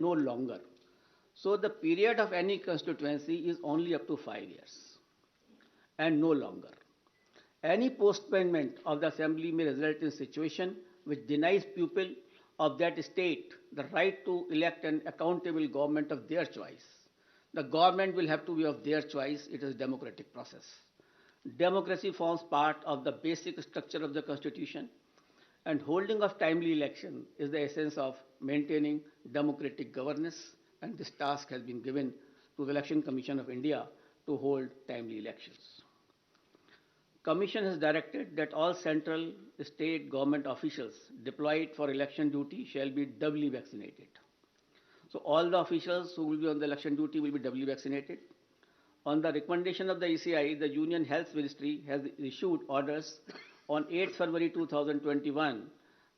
no longer. So the period of any constituency is only up to 5 years and no longer. Any postponement of the assembly may result in a situation which denies people of that state the right to elect an accountable government of their choice. The government will have to be of their choice. It is a democratic process. Democracy forms part of the basic structure of the constitution, and holding of timely election is the essence of maintaining democratic governance, and this task has been given to the Election Commission of India to hold timely elections. Commission has directed that all central state government officials deployed for election duty shall be doubly vaccinated. So all the officials who will be on the election duty will be doubly vaccinated. On the recommendation of the ECI, the Union Health Ministry has issued orders on 8 February 2021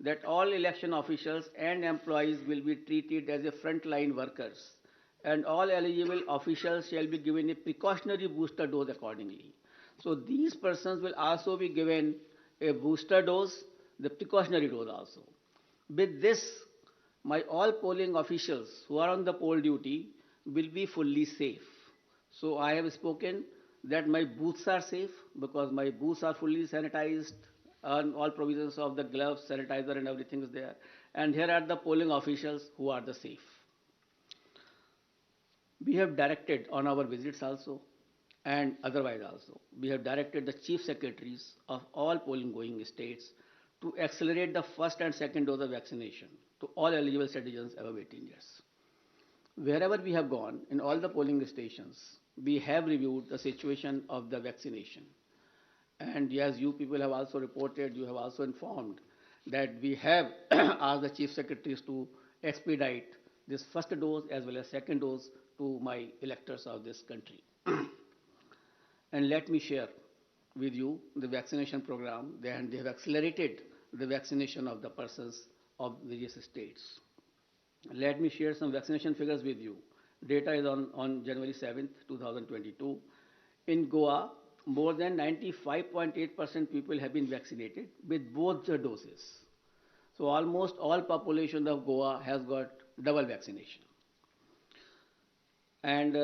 that all election officials and employees will be treated as a frontline workers, and all eligible officials shall be given a precautionary booster dose accordingly. So these persons will also be given a booster dose, the precautionary dose also. With this, my all polling officials who are on the poll duty will be fully safe. So I have spoken that my booths are safe because my booths are fully sanitized, and all provisions of the gloves, sanitizer and everything is there. And here are the polling officials who are the safe. We have directed on our visits also and otherwise also, we have directed the chief secretaries of all polling going states to accelerate the first and second dose of vaccination to all eligible citizens above 18 years. Wherever we have gone, in all the polling stations, we have reviewed the situation of the vaccination. And as you people have also reported, you have also informed that we have asked the chief secretaries to expedite this first dose as well as second dose to my electors of this country. And let me share with you the vaccination program, and they have accelerated the vaccination of the persons of various states. Let me share some vaccination figures with you. Data is on January 7th, 2022. In Goa, more than 95.8% people have been vaccinated with both the doses. So almost all population of Goa has got double vaccination. And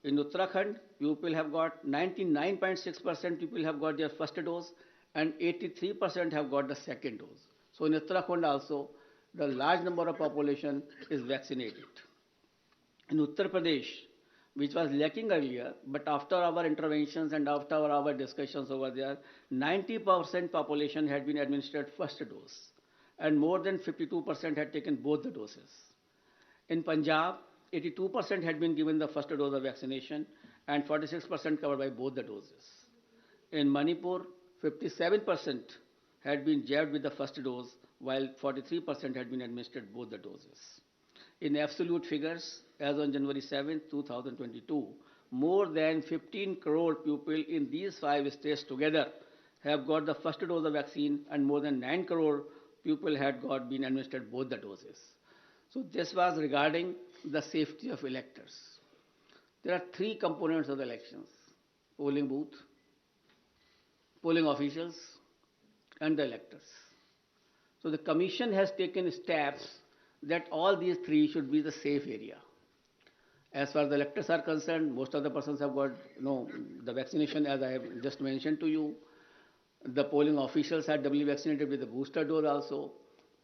in Uttarakhand, people have got 99.6% people have got their first dose and 83% have got the second dose. So in Uttarakhand also, the large number of population is vaccinated. In Uttar Pradesh, which was lacking earlier, but after our interventions and after our discussions over there, 90% population had been administered first dose and more than 52% had taken both the doses. In Punjab, 82% had been given the first dose of vaccination and 46% covered by both the doses. In Manipur, 57% had been jabbed with the first dose while 43% had been administered both the doses. In absolute figures, as on January 7, 2022, more than 15 crore people in these 5 states together have got the first dose of vaccine and more than 9 crore people had been administered both the doses. So this was regarding the safety of electors. There are 3 components of the elections: polling booth, polling officials, and the electors. So the commission has taken steps that all these 3 should be the safe area. As far as the electors are concerned, most of the persons have got the vaccination, as I have just mentioned to you. The polling officials are doubly vaccinated with the booster dose also.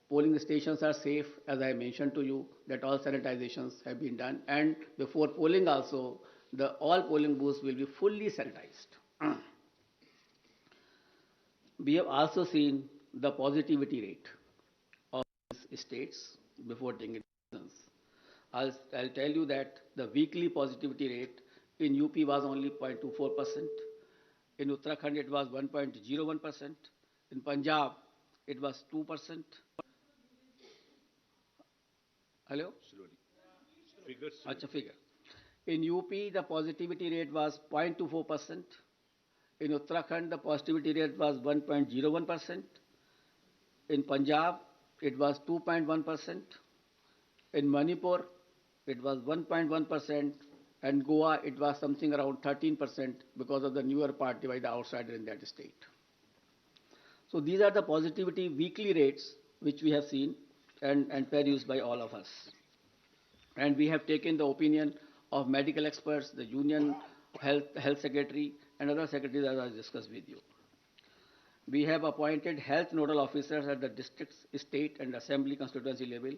Polling stations are safe, as I mentioned to you, that all sanitizations have been done. And before polling also, all polling booths will be fully sanitized. We have also seen the positivity rate of these states before taking decisions. I'll tell you that the weekly positivity rate in UP was only 0.24%. In Uttarakhand, it was 1.01%. In Punjab, it was 2%. Hello? Slowly. Figures. Acha figure. In UP, the positivity rate was 0.24%. In Uttarakhand, the positivity rate was 1.01%. In Punjab, it was 2.1%. In Manipur, it was 1.1%. And Goa, it was something around 13% because of the newer party by the outsider in that state. So these are the positivity weekly rates which we have seen. and fair use by all of us. And we have taken the opinion of medical experts, the union health secretary, and other secretaries as I discussed with you. We have appointed health nodal officers at the district, state, and assembly constituency level,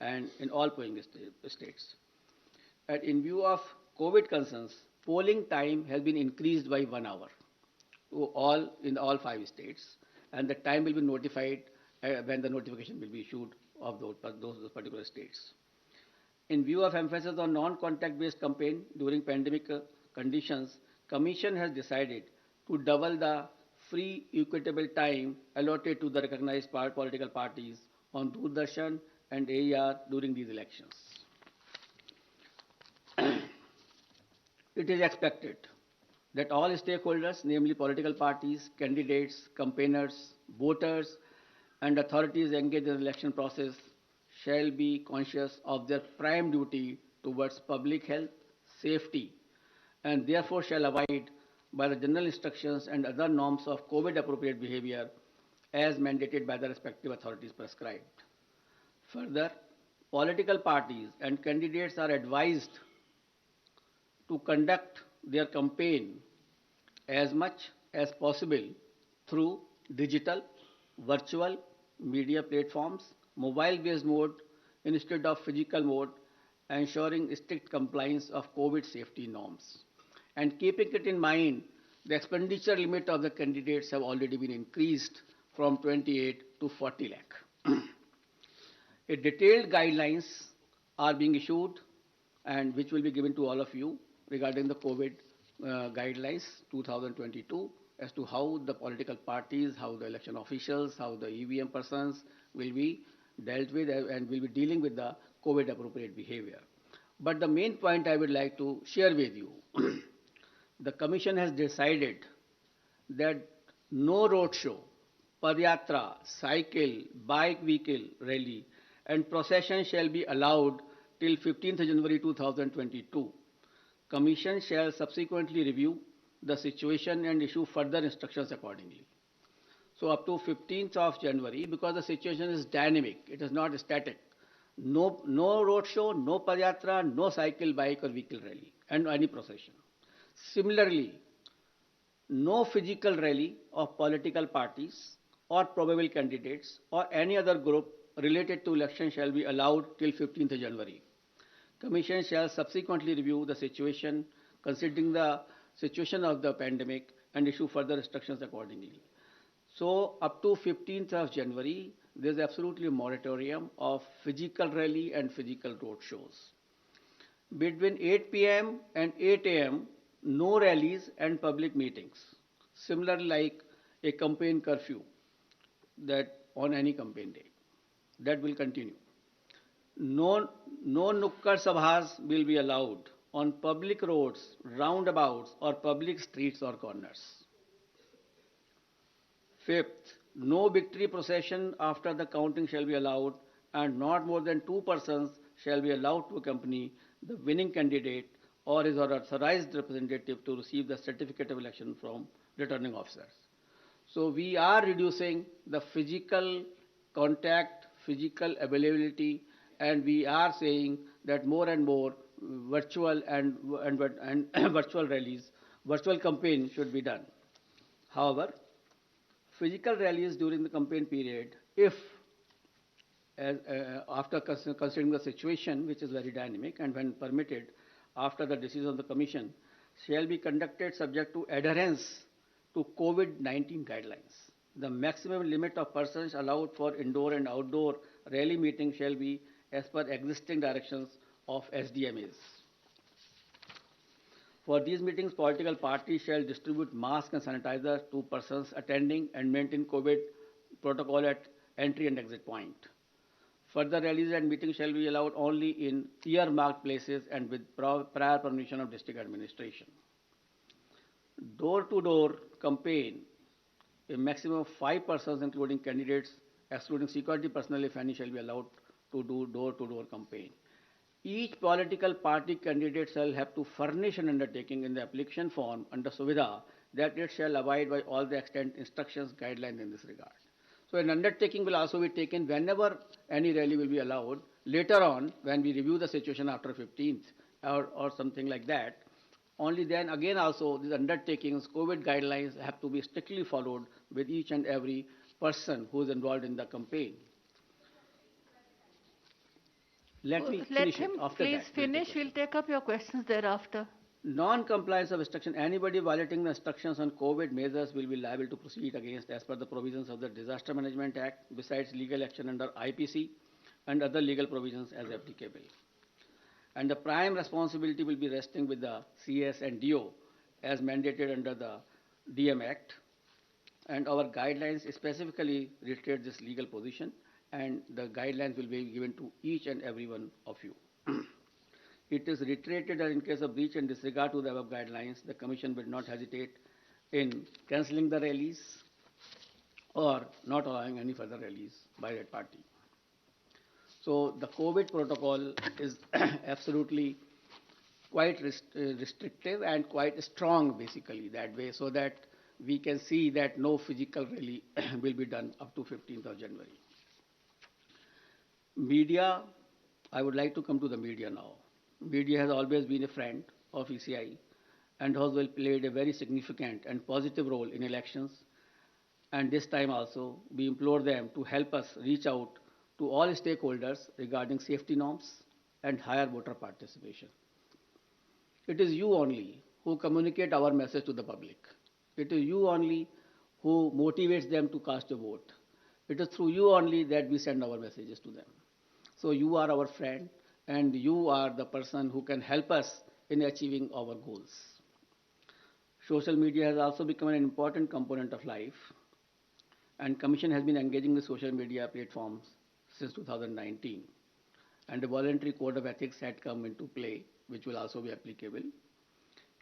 and in all polling states. And in view of COVID concerns, polling time has been increased by 1 hour to all in all 5 states, and the time will be notified when the notification will be issued of those particular states. In view of emphasis on non-contact based campaign during pandemic conditions, Commission has decided to double the free equitable time allotted to the recognized political parties on Doordarshan and AER during these elections. It is expected that all stakeholders, namely political parties, candidates, campaigners, voters, and authorities engaged in the election process shall be conscious of their prime duty towards public health, safety, and therefore shall abide by the general instructions and other norms of COVID appropriate behavior as mandated by the respective authorities prescribed. Further, political parties and candidates are advised to conduct their campaign as much as possible through digital, virtual media platforms, mobile-based mode instead of physical mode, ensuring strict compliance of COVID safety norms. And keeping it in mind, the expenditure limit of the candidates have already been increased from 28 to 40 lakh. A detailed guidelines are being issued and which will be given to all of you regarding the COVID guidelines 2022 as to how the political parties, how the election officials, how the EVM persons will be dealt with and will be dealing with the COVID appropriate behavior. But the main point I would like to share with you, the Commission has decided that no road show, padyatra, cycle, bike vehicle rally and procession shall be allowed till 15th January 2022. Commission shall subsequently review the situation and issue further instructions accordingly. So up to 15th of January, because the situation is dynamic, it is not static. No road show, no padyatra, no cycle, bike or vehicle rally and any procession. Similarly, no physical rally of political parties or probable candidates or any other group related to election shall be allowed till 15th January. Commission shall subsequently review the situation, considering the situation of the pandemic, and issue further instructions accordingly. So, up to 15th of January, there is absolutely a moratorium of physical rally and physical road shows. Between 8 p.m. and 8 a.m., no rallies and public meetings. Similarly, like a campaign curfew that on any campaign day, that will continue. No nukkad sabhas will be allowed on public roads, roundabouts or public streets or corners. Fifth, no victory procession after the counting shall be allowed and not more than 2 persons shall be allowed to accompany the winning candidate or his or authorized representative to receive the certificate of election from returning officers. So we are reducing the physical contact, physical availability, and we are saying that more and more virtual and virtual rallies, virtual campaign should be done. However, physical rallies during the campaign period, if after considering the situation, which is very dynamic, and when permitted, after the decision of the Commission, shall be conducted subject to adherence to COVID-19 guidelines. The maximum limit of persons allowed for indoor and outdoor rally meeting shall be as per existing directions of SDMAs. For these meetings, political parties shall distribute masks and sanitizer to persons attending and maintain COVID protocol at entry and exit point. Further rallies and meetings shall be allowed only in earmarked places and with prior permission of district administration. Door-to-door campaign, a maximum of 5 persons including candidates, excluding security personnel if any, shall be allowed to do door-to-door campaign. Each political party candidate shall have to furnish an undertaking in the application form under Suvidha that it shall abide by all the extant instructions, guidelines in this regard. So an undertaking will also be taken whenever any rally will be allowed. Later on, when we review the situation after 15th or something like that, only then again also these undertakings, COVID guidelines have to be strictly followed with each and every person who is involved in the campaign. Let me Let finish it. him After please that, we'll take finish. We'll questions. take up your questions thereafter. Non-compliance of instruction, anybody violating the instructions on COVID measures will be liable to proceed against as per the provisions of the Disaster Management Act, besides legal action under IPC and other legal provisions as applicable. And the prime responsibility will be resting with the CS and DO as mandated under the DM Act. And our guidelines specifically reiterate this legal position, and the guidelines will be given to each and every one of you. It is reiterated that in case of breach and disregard to the above guidelines, the Commission will not hesitate in cancelling the rallies or not allowing any further rallies by that party. So the COVID protocol is absolutely quite restrictive and quite strong basically that way, so that we can see that no physical rally will be done up to 15th of January. Media, I would like to come to the media now. Media has always been a friend of ECI and has played a very significant and positive role in elections. And this time also, we implore them to help us reach out to all stakeholders regarding safety norms and higher voter participation. It is you only who communicate our message to the public. It is you only who motivates them to cast a vote. It is through you only that we send our messages to them. So you are our friend, and you are the person who can help us in achieving our goals. Social media has also become an important component of life, and Commission has been engaging with social media platforms since 2019, and a voluntary code of ethics had come into play, which will also be applicable.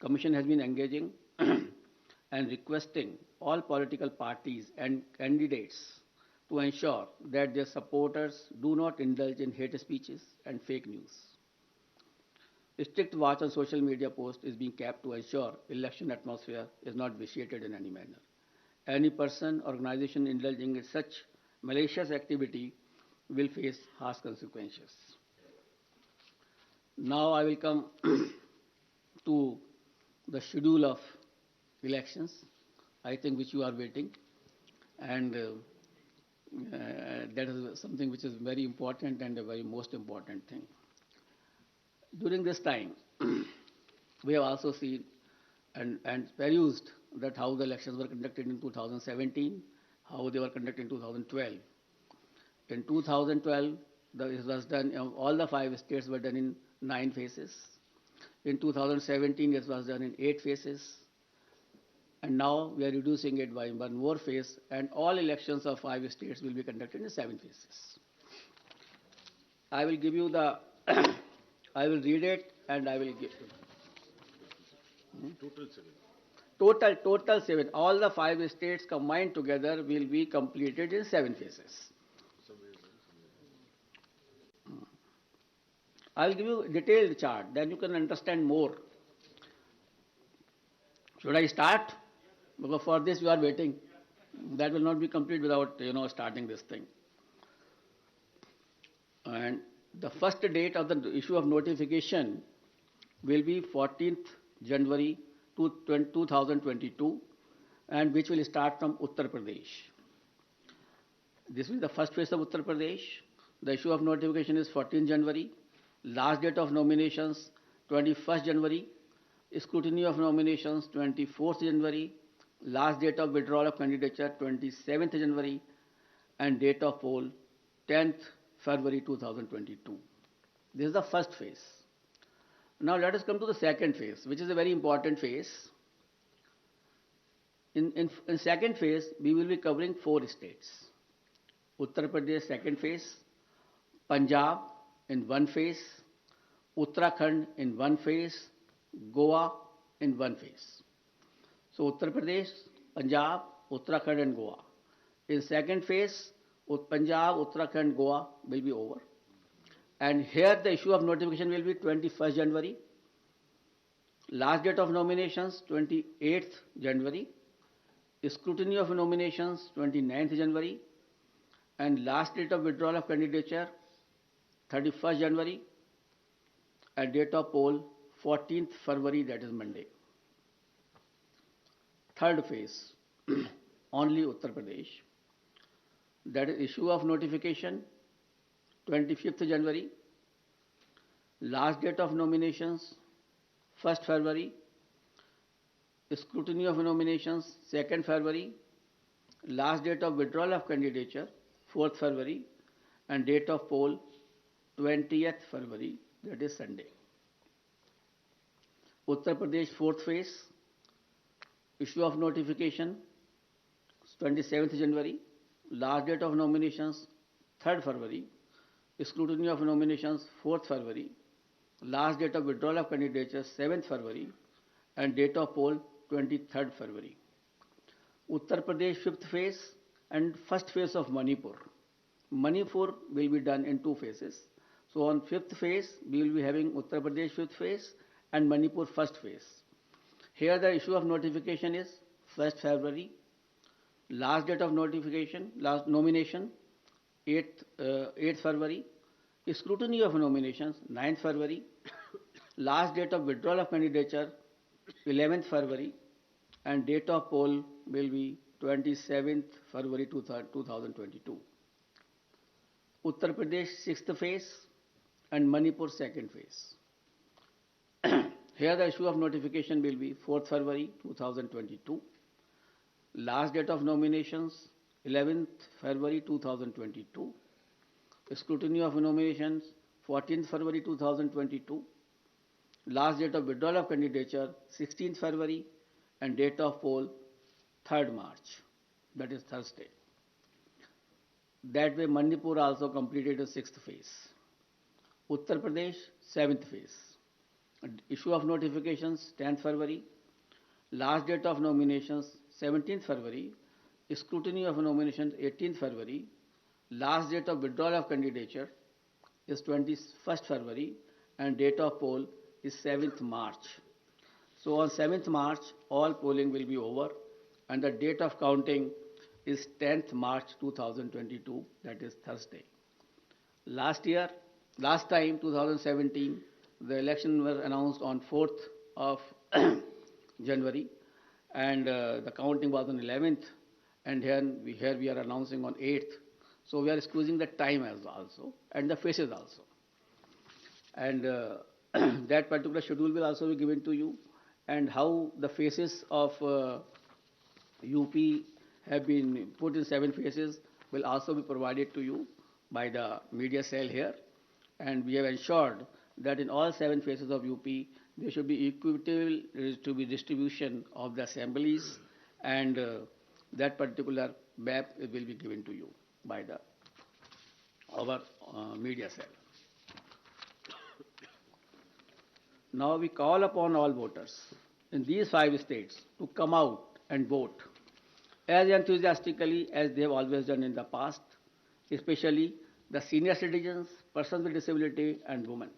Commission has been engaging and requesting all political parties and candidates to ensure that their supporters do not indulge in hate speeches and fake news. A strict watch on social media posts is being kept to ensure election atmosphere is not vitiated in any manner. Any person, organization indulging in such malicious activity will face harsh consequences. Now I will come to the schedule of elections, I think which you are waiting, and that is something which is very important and a very most important thing. During this time, we have also seen and perused that how the elections were conducted in 2017, how they were conducted in 2012. In 2012, it was done, all the 5 states were done in 9 phases. In 2017, it was done in 8 phases. And now we are reducing it by 1 more phase, and all elections of 5 states will be conducted in 7 phases. I will give you the, I will read it and I will give Total 7. Total 7. All the 5 states combined together will be completed in 7 phases. I will give you a detailed chart, then you can understand more. Should I start? Because for this you are waiting. That will not be complete without, starting this thing. And the first date of the issue of notification will be 14th January 2022, and which will start from Uttar Pradesh. This is the first phase of Uttar Pradesh. The issue of notification is 14th January. Last date of nominations 21st January. Scrutiny of nominations 24th January. Last date of withdrawal of candidature 27th January, and date of poll 10th February 2022. This is the first phase. Now let us come to the second phase, which is a very important phase. In second phase, we will be covering 4 states. Uttar Pradesh second phase, Punjab in 1 phase, Uttarakhand in 1 phase, Goa in 1 phase. So Uttar Pradesh, Punjab, Uttarakhand and Goa. In second phase, Punjab, Uttarakhand, Goa will be over. And here the issue of notification will be 21st January. Last date of nominations 28th January. Scrutiny of nominations 29th January. and last date of withdrawal of candidature 31st January, and date of poll 14th February, that is Monday. Third phase, only Uttar Pradesh, that is issue of notification 25th January, last date of nominations 1st February, scrutiny of nominations 2nd February, last date of withdrawal of candidature 4th February, and date of poll 20th February, that is Sunday. Uttar Pradesh fourth phase, issue of notification 27th January, last date of nominations 3rd February, scrutiny of nominations 4th February, last date of withdrawal of candidature 7th February, and date of poll 23rd February. Uttar Pradesh fifth phase and first phase of Manipur. Manipur will be done in two phases. So on fifth phase, we will be having Uttar Pradesh fifth phase and Manipur first phase. Here the issue of notification is 1st February, last date of notification, last nomination 8th February, scrutiny of nominations 9th February, last date of withdrawal of candidature 11th February, and date of poll will be 27th February 2022. Uttar Pradesh sixth phase and Manipur second phase. Here the issue of notification will be 4th February 2022. Last date of nominations 11th February 2022. Scrutiny of nominations 14th February 2022. Last date of withdrawal of candidature 16th February, and date of poll 3rd March, that is Thursday. That way Manipur also completed the sixth phase. Uttar Pradesh seventh phase. Issue of notifications 10th February, last date of nominations 17th February, scrutiny of nominations 18th February, last date of withdrawal of candidature is 21st February, and date of poll is 7th March. So on 7th March, all polling will be over, and the date of counting is 10th March 2022, that is Thursday. Last time, 2017, the election was announced on 4th of January, and the counting was on 11th, and here we are announcing on 8th. So we are squeezing the time as also, and the faces also. And that particular schedule will also be given to you, and how the faces of UP have been put in 7 phases will also be provided to you by the media cell here. And we have ensured that in all 7 phases of UP, there should be equitable distribution of the assemblies, and that particular map will be given to you by our media cell. Now we call upon all voters in these 5 states to come out and vote as enthusiastically as they have always done in the past, especially the senior citizens, persons with disability, and women.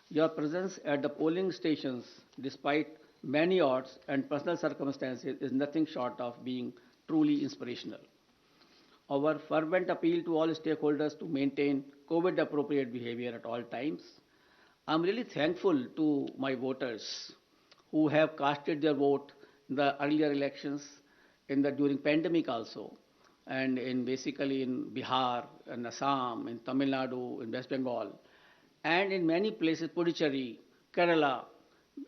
Your presence at the polling stations, despite many odds and personal circumstances, is nothing short of being truly inspirational. Our fervent appeal to all stakeholders to maintain COVID-appropriate behavior at all times. I'm really thankful to my voters who have casted their vote in the earlier elections, during pandemic also, and basically in Bihar, in Assam, in Tamil Nadu, in West Bengal, and in many places, Puducherry, Kerala.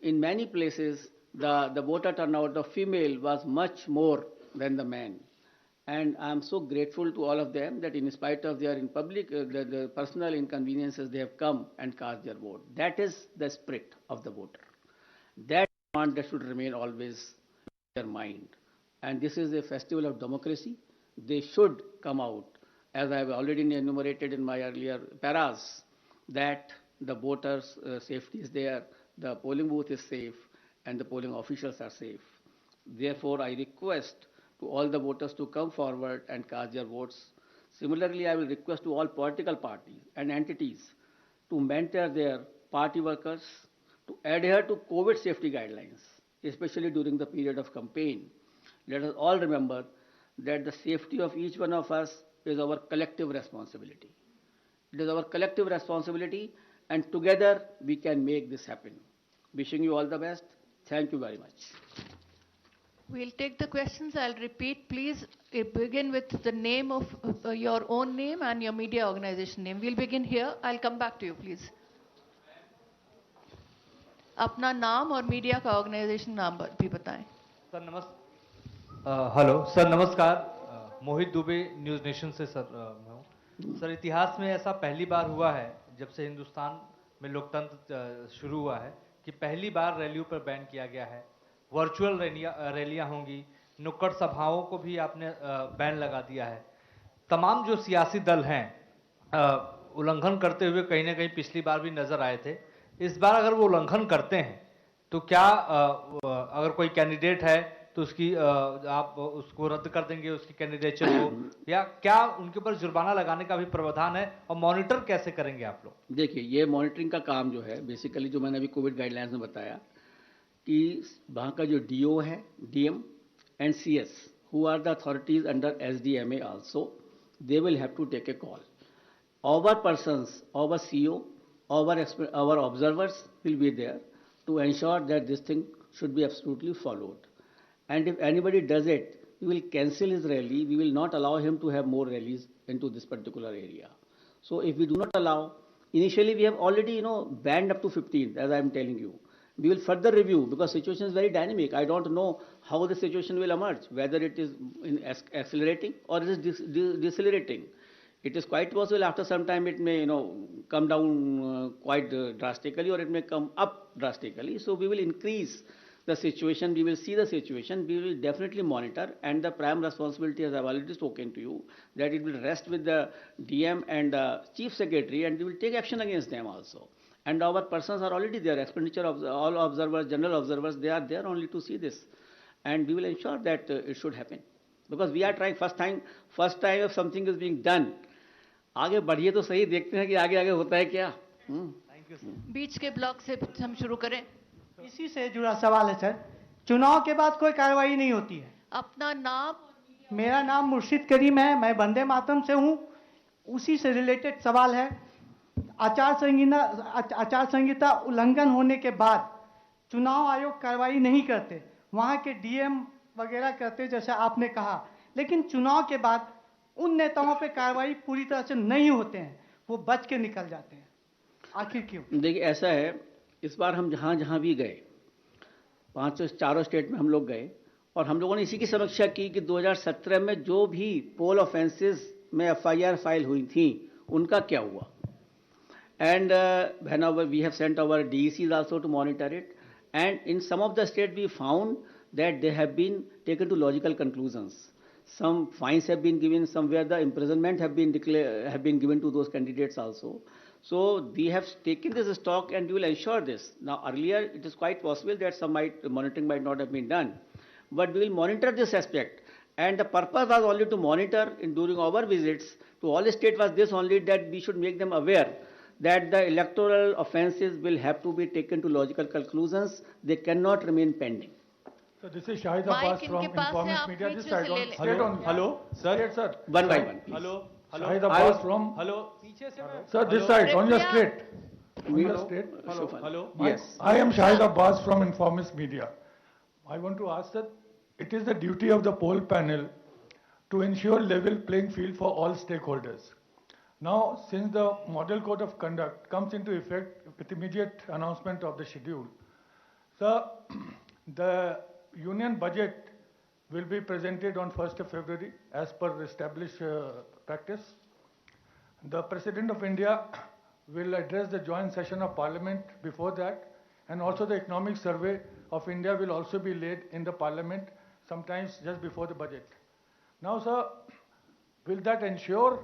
In many places, the voter turnout of female was much more than the men. And I'm so grateful to all of them that in spite of their the personal inconveniences, they have come and cast their vote. That is the spirit of the voter. That should remain always in their mind. And this is a festival of democracy. They should come out, as I have already enumerated in my earlier paras, that the voters' safety is there, the polling booth is safe, and the polling officials are safe. Therefore, I request to all the voters to come forward and cast their votes. Similarly, I will request to all political parties and entities to mentor their party workers to adhere to COVID safety guidelines, especially during the period of campaign. Let us all remember that the safety of each one of us is our collective responsibility. It is our collective responsibility, and together we can make this happen. Wishing you all the best. Thank you very much. We'll take the questions. I'll repeat. Please begin with the name of your own name and your media organization name. We'll begin here. I'll come back to you, please. अपना नाम और media का organisation नाम भी बताएं। Hello sir, नमस्कार। मोहित Dubey, news nation से sir मैं हूँ। सर, इतिहास में ऐसा पहली बार हुआ है जब से हिंदुस्तान में लोकतंत्र शुरू हुआ है कि पहली बार रैलियों पर बैन किया गया है। वर्चुअल रैलियां होंगी, नुक्कड़ सभाओं को भी आपने बैन लगा दिया है। तमाम जो सियासी दल हैं उल्लंघन करते हुए कहीं ना कहीं पिछली बार भी नजर आए थे। इस बार अगर वो उल्लंघन करते हैं तो क्या अगर कोई कैंडिडेट है तो उसकी आप उसको रद्द कर देंगे, उसकी कैंडिडेचर को, या क्या उनके ऊपर जुर्माना लगाने का भी प्रावधान है, और मॉनिटर कैसे करेंगे आप लोग? देखिए, ये मॉनिटरिंग का काम जो है बेसिकली, जो मैंने अभी कोविड गाइडलाइंस में बताया कि वहाँ का जो डीओ है, DM and CS, who are the authorities under SDMA also, they will have to take a call. Our persons, our CEO, our observers will be there to ensure that this thing should be absolutely followed. And if anybody does it, we will cancel his rally. We will not allow him to have more rallies into this particular area. So if we do not allow, initially we have already, banned up to 15th, as I am telling you. We will further review because situation is very dynamic. I don't know how the situation will emerge, whether it is accelerating or it is decelerating. It is quite possible after some time it may, come down quite drastically, or it may come up drastically. So we will increase the situation. We will see the situation. We will definitely monitor, and the prime responsibility, as I have already spoken to you, that it will rest with the DM and the Chief Secretary, and we will take action against them also. And our persons are already there, expenditure of all observers, general observers, they are there only to see this. And we will ensure that it should happen. Because we are trying first time if something is being done, आगे बढ़िए तो सही, देखते हैं कि आगे आगे होता है क्या। Thank you sir. बीच के ब्लॉक से हम शुरू करें। इसी से जुड़ा सवाल है सर, चुनाव के बाद कोई कार्रवाई नहीं होती है। अपना नाम? मेरा नाम मुर्शिद करीम है, मैं वंदे मातरम से हूँ। उसी से रिलेटेड सवाल है, आचार संहिता उल्लंघन होने के बाद चुनाव आयोग कार्रवाई नहीं करते, वहाँ के डीएम वगैरह करते जैसे आपने कहा, लेकिन चुनाव के बाद उन नेताओं पे कार्रवाई पूरी तरह से नहीं होते हैं, वो बच के निकल जाते हैं, आखिर क्यों? देखिए, ऐसा है, इस बार हम जहाँ जहाँ भी गए, 4 स्टेट में हम लोग गए, और हम लोगों ने इसी की समीक्षा की कि 2017 में जो भी पोल ऑफेंसेस में FIR फाइल हुई थी उनका क्या हुआ। And whenever we have sent our DECs also to monitor it, and in some of the states we found that they have been taken to logical conclusions. Some fines have been given, somewhere the imprisonment have been given to those candidates also. So we have taken this stock, and we will ensure this. Now earlier it is quite possible that some monitoring might not have been done, but we will monitor this aspect. And the purpose was only to monitor during our visits to all states was this only, that we should make them aware that the electoral offences will have to be taken to logical conclusions. They cannot remain pending. So this is Shahid Abbas from Informist Media. This side on state on. Hello, sir. Sir. One by one. Hello. Shahid Abbas from. Hello. पीछे से मैं. Sir, this side on your straight. On your straight. Hello. Yes. I am Shahid Abbas from Informist Media. I want to ask that it is the duty of the poll panel to ensure level playing field for all stakeholders. Now, since the Model Code of Conduct comes into effect with immediate announcement of the schedule, sir, the union budget will be presented on 1st of February as per established practice. The President of India will address the joint session of Parliament before that, and also the economic survey of India will also be laid in the Parliament sometimes just before the budget. Now, sir, will that ensure,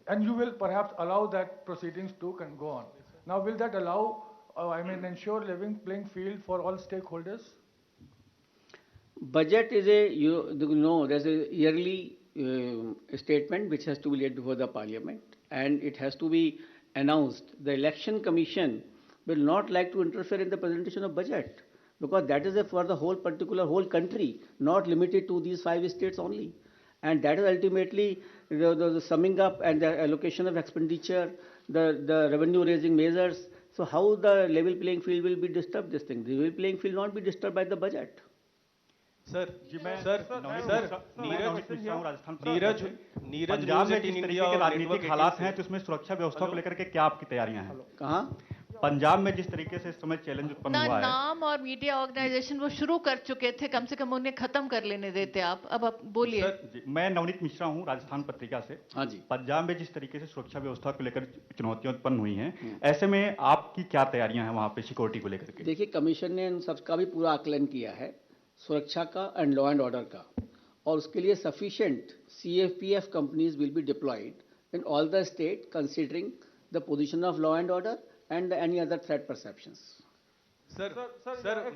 and you will perhaps allow that proceedings too can go on. Now, will that allow, ensure level playing field for all stakeholders? Budget is there's a yearly statement which has to be laid before the Parliament, and it has to be announced. The Election Commission will not like to interfere in the presentation of budget, because that is for the whole country, not limited to these 5 states only. And that is ultimately the summing up and the allocation of expenditure, the revenue raising measures. So how the level playing field will be disturbed? This thing, the level playing field will not be disturbed by the budget. Sir Neeraj Punjab में जिस news तरीके के राजनीतिक हालात हैं तो इसमें सुरक्षा व्यवस्था को लेकर के क्या आपकी तैयारियां हैं? कहाँ? पंजाब में जिस तरीके से इस समय चैलेंज उत्पन्न अपना हुआ है, नाम और मीडिया ऑर्गेनाइजेशन वो शुरू कर चुके थे, कम से कम उन्हें खत्म कर लेने देते आप। अब आप बोलिए। जी, मैं नवनीत मिश्रा हूं, राजस्थान पत्रिका से। हाँ जी। पंजाब में जिस तरीके से सुरक्षा व्यवस्था को लेकर चुनौतियां उत्पन्न हुई हैं, ऐसे में आपकी क्या तैयारियां हैं वहां पे सिक्योरिटी को लेकर के? देखिए, कमीशन ने इन सबका भी पूरा आकलन किया है, सुरक्षा का एंड लॉ एंड ऑर्डर का, और उसके लिए sufficient CFPF companies will be diploid in all the state considering the position of law and order and any other threat perceptions. Sir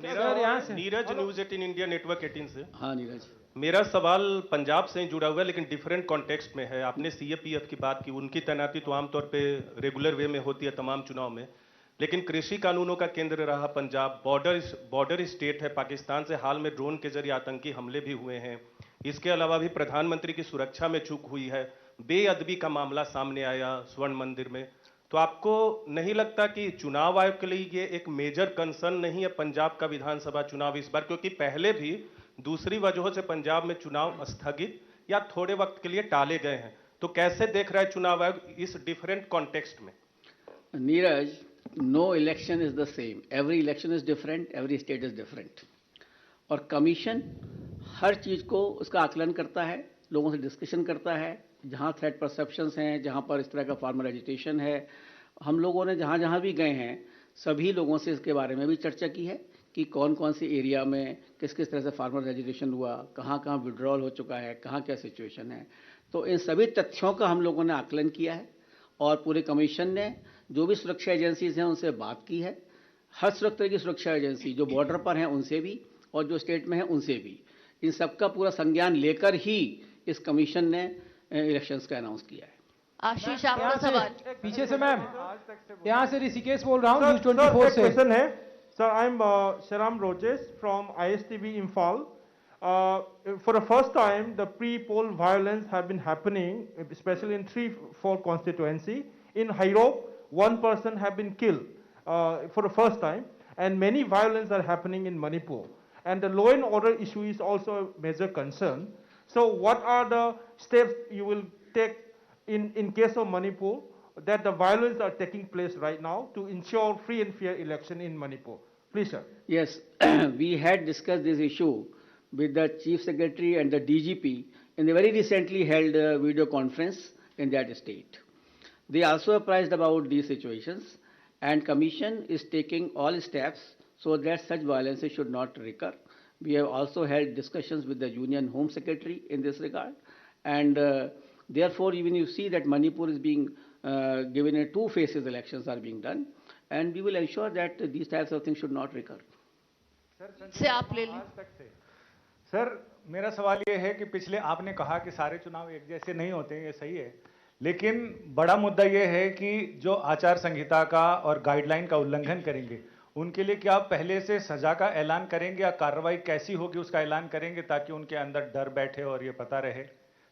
मेरा नीरज न्यूज़ 18 इंडिया नेटवर्क 18 से। हाँ नीरज, मेरा सवाल पंजाब से जुड़ा हुआ है लेकिन डिफरेंट कॉन्टेक्स्ट में है। आपने CFPF की बात की, उनकी तैनाती तो आमतौर पे रेगुलर वे में होती है तमाम चुनाव में, लेकिन कृषि कानूनों का केंद्र रहा पंजाब, बॉर्डर स्टेट है पाकिस्तान से। हाल में ड्रोन के जरिए आतंकी हमले भी हुए हैं। इसके अलावा भी प्रधानमंत्री की सुरक्षा में चूक हुई है, बेअदबी का मामला सामने आया स्वर्ण मंदिर में। तो आपको नहीं लगता कि चुनाव आयोग के लिए ये एक मेजर कंसर्न नहीं है पंजाब का विधानसभा चुनाव इस बार? क्योंकि पहले भी दूसरी वजहों से पंजाब में चुनाव स्थगित या थोड़े वक्त के लिए टाले गए हैं। तो कैसे देख रहा है चुनाव आयोग इस डिफरेंट कॉन्टेक्स्ट में? Neeraj, no election is the same. Every election is different, every state is different. और कमीशन हर चीज़ को उसका आकलन करता है, लोगों से डिस्कशन करता है, जहाँ थ्रेट परसेप्शंस हैं, जहाँ पर इस तरह का फार्मर एजिटेशन है। हम लोगों ने जहाँ जहाँ भी गए हैं, सभी लोगों से इसके बारे में भी चर्चा की है कि कौन कौन सी एरिया में किस किस तरह से फार्मर एजिटेशन हुआ, कहाँ कहाँ विड्रॉल हो चुका है, कहाँ क्या सिचुएशन है। तो इन सभी तथ्यों का हम लोगों ने आकलन किया है और पूरे कमीशन ने जो भी सुरक्षा एजेंसीज हैं उनसे बात की है। हर तरह की सुरक्षा एजेंसी जो बॉर्डर पर हैं उनसे भी और जो स्टेट में हैं उनसे भी, इन सबका पूरा संज्ञान लेकर ही इस कमीशन ने इलेक्शंस का अनाउंस किया है। आशीष, आपका सवाल। पीछे से मैम, यहाँ से ऋषिकेश बोल रहा हूँ, न्यूज़ 24 से। क्वेश्चन है sir, I am Sharam Rojes from ISTV Imphal. For the first time, the pre-poll violence have been happening, especially in 3-4 constituency. In Hairok, one person have been killed for the first time, and many violence are happening in Manipur. And the law and order issue is also a major concern. So what are the steps you will take in case of Manipur that the violence are taking place right now to ensure free and fair election in Manipur? Please, sir. Yes, we had discussed this issue with the Chief Secretary and the DGP in the very recently held video conference in that state. They also apprised about these situations, and Commission is taking all steps so that such violences should not recur. We have also held discussions with the Union Home Secretary in this regard, and therefore even you see that Manipur is being given a 2 phases elections are being done, and we will ensure that these types of things should not recur. से आप ले लें। Sir, मेरा सवाल ये है कि पिछले आपने कहा कि सारे चुनाव एक जैसे नहीं होते हैं, ये सही है, लेकिन बड़ा मुद्दा ये है कि जो आचार संहिता का और गाइडलाइन का उल्लंघन करेंगे उनके लिए क्या आप पहले से सजा का ऐलान करेंगे या कार्रवाई कैसी होगी उसका ऐलान करेंगे ताकि उनके अंदर डर बैठे और ये पता रहे?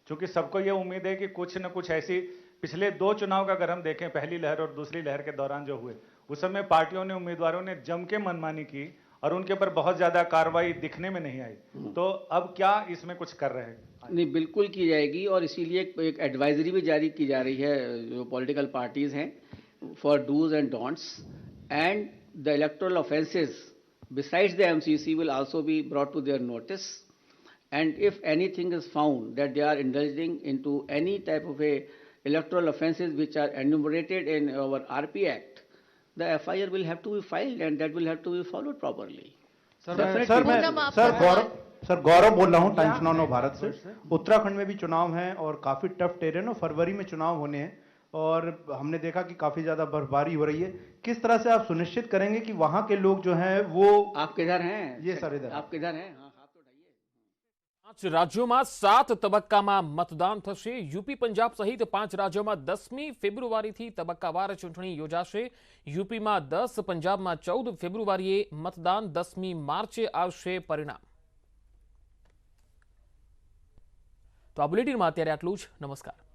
क्योंकि सबको ये उम्मीद है कि कुछ न कुछ ऐसी पिछले 2 चुनाव का अगर हम देखें, पहली लहर और दूसरी लहर के दौरान जो हुए, उस समय पार्टियों ने, उम्मीदवारों ने जम के मनमानी की और उनके ऊपर बहुत ज्यादा कार्रवाई दिखने में नहीं आई। तो अब क्या इसमें कुछ कर रहे हैं? नहीं, बिल्कुल की जाएगी और इसीलिए एक एडवाइजरी भी जारी की जा रही है जो पॉलिटिकल पार्टीज हैं for dos and don'ts, and the electoral offences besides the MCC will also be brought to their notice, and if anything is found that they are indulging into any type of a electoral offences which are enumerated in our RP Act, the FIR will have to be filed and that will have to be followed properly. Sir Gaurav बोल रहा हूँ times now Bharat से। उत्तराखंड में भी चुनाव हैं और काफी टफ टेरेन और फरवरी में चुनाव होने हैं और हमने देखा कि काफी ज्यादा बर्फबारी हो रही है। किस तरह से आप सुनिश्चित करेंगे कि वहाँ के लोग जो हैं वो आप किधर हैं? ये सर इधर आप किधर हैं? हाँ, हाथ तो उठाइए। 5 राज्योમાં 7 તબક્કામાં મતદાન થશે। यूपी पंजाब सहित 5 राज्योમાં 10મી ફેબ્રુઆરીથી તબક્કાવાર ચૂંટણી યોજાશે। यूपीમાં 10, પંજાબમાં 14 ફેબ્રુઆરીએ મતદાન, 10મી માર્ચે આવશે પરિણામ। તો આ બુલેટિનમાં અત્યારે આટલું જ. નમસ્કાર.